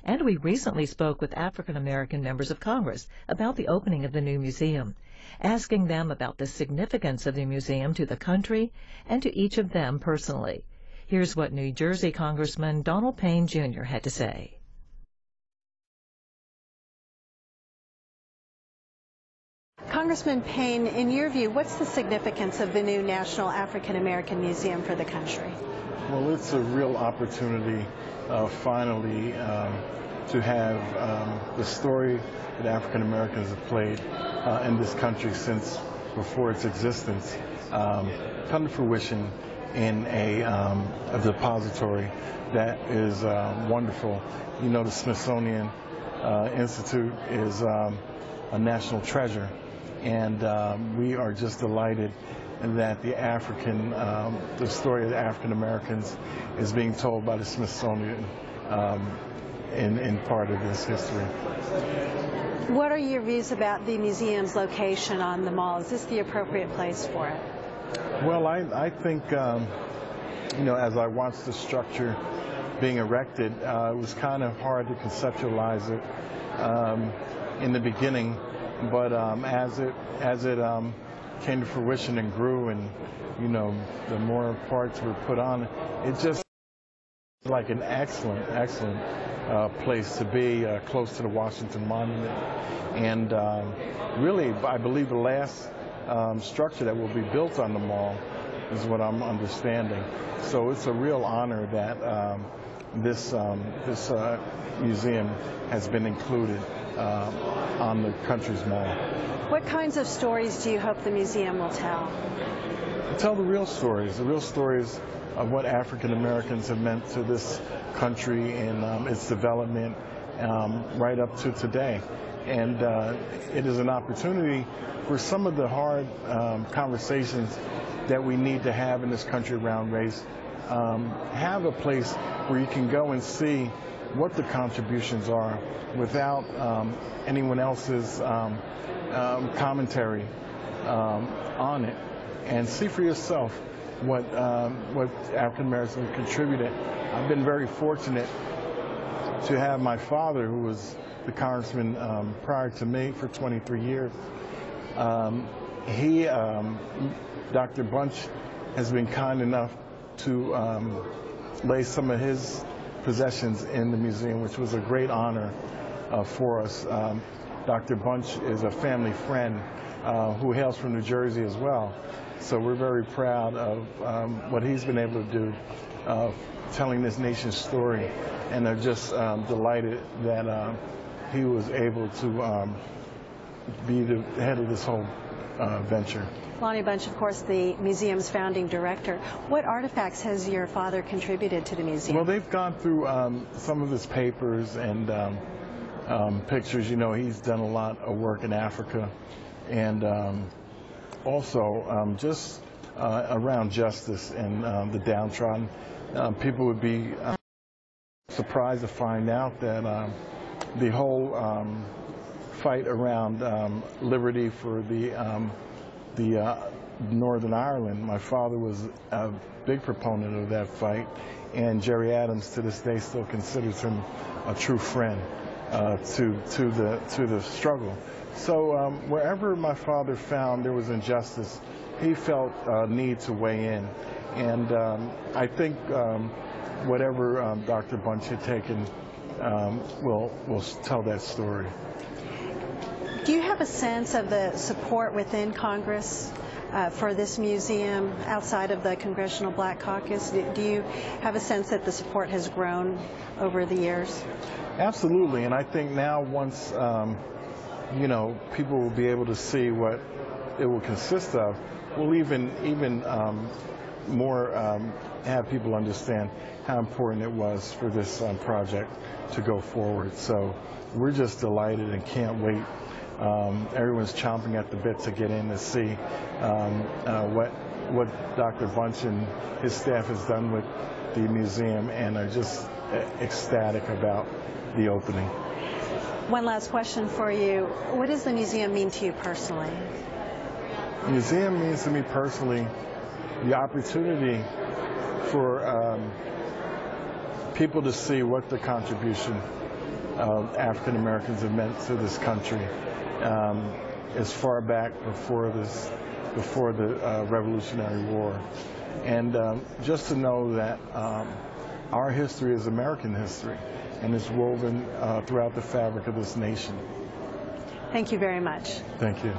And we recently spoke with African American members of Congress about the opening of the new museum, asking them about the significance of the museum to the country and to each of them personally. Here's what New Jersey Congressman Donald Payne, Jr. had to say. Congressman Payne, in your view, what's the significance of the new National African American Museum for the country? Well, it's a real opportunity finally to have the story that African Americans have played in this country since before its existence come to fruition in a depository that is wonderful. You know, the Smithsonian Institute is a national treasure, and we are just delighted that the story of the African Americans is being told by the Smithsonian in part of this history. What are your views about the museum's location on the mall? Is this the appropriate place for it? Well, I think, you know, as I watched the structure being erected, it was kind of hard to conceptualize it in the beginning, but as it came to fruition and grew, and you know, the more parts were put on, it just like an excellent place to be, close to the Washington Monument, and really, I believe the last structure that will be built on the mall is what I'm understanding. So it's a real honor that this museum has been included on the country's mall. What kinds of stories do you hope the museum will tell? Tell the real stories of what African Americans have meant to this country and its development right up to today. And it is an opportunity for some of the hard conversations that we need to have in this country around race. Have a place where you can go and see what the contributions are without anyone else's commentary on it, and see for yourself what African Americans contributed. I've been very fortunate to have my father, who was the congressman prior to me for 23 years. Dr. Bunch has been kind enough to lay some of his possessions in the museum, which was a great honor for us. Dr. Bunch is a family friend who hails from New Jersey as well. So we're very proud of what he's been able to do, telling this nation's story, and are just delighted that he was able to be the head of this whole venture. Lonnie Bunch, of course, the museum's founding director. What artifacts has your father contributed to the museum? Well, they've gone through some of his papers and pictures. You know, he's done a lot of work in Africa, and also just around justice and the downtrodden. People would be surprised to find out that the whole fight around liberty for the Northern Ireland, my father was a big proponent of that fight, and Jerry Adams to this day still considers him a true friend to the struggle. So wherever my father found there was injustice, he felt a need to weigh in, and I think whatever Dr. Bunch had taken will tell that story. Do you have a sense of the support within Congress for this museum outside of the Congressional Black Caucus? Do you have a sense that the support has grown over the years? Absolutely, and I think now once you know, people will be able to see what it will consist of, we'll even more have people understand how important it was for this project to go forward. So we're just delighted and can't wait. Everyone's chomping at the bit to get in to see what Dr. Bunch and his staff has done with the museum, and are just ecstatic about the opening. One last question for you. What does the museum mean to you personally? The museum means to me personally the opportunity for people to see what the contribution African Americans have meant to this country as far back before the Revolutionary War. And just to know that our history is American history, and it's woven throughout the fabric of this nation. Thank you very much. Thank you.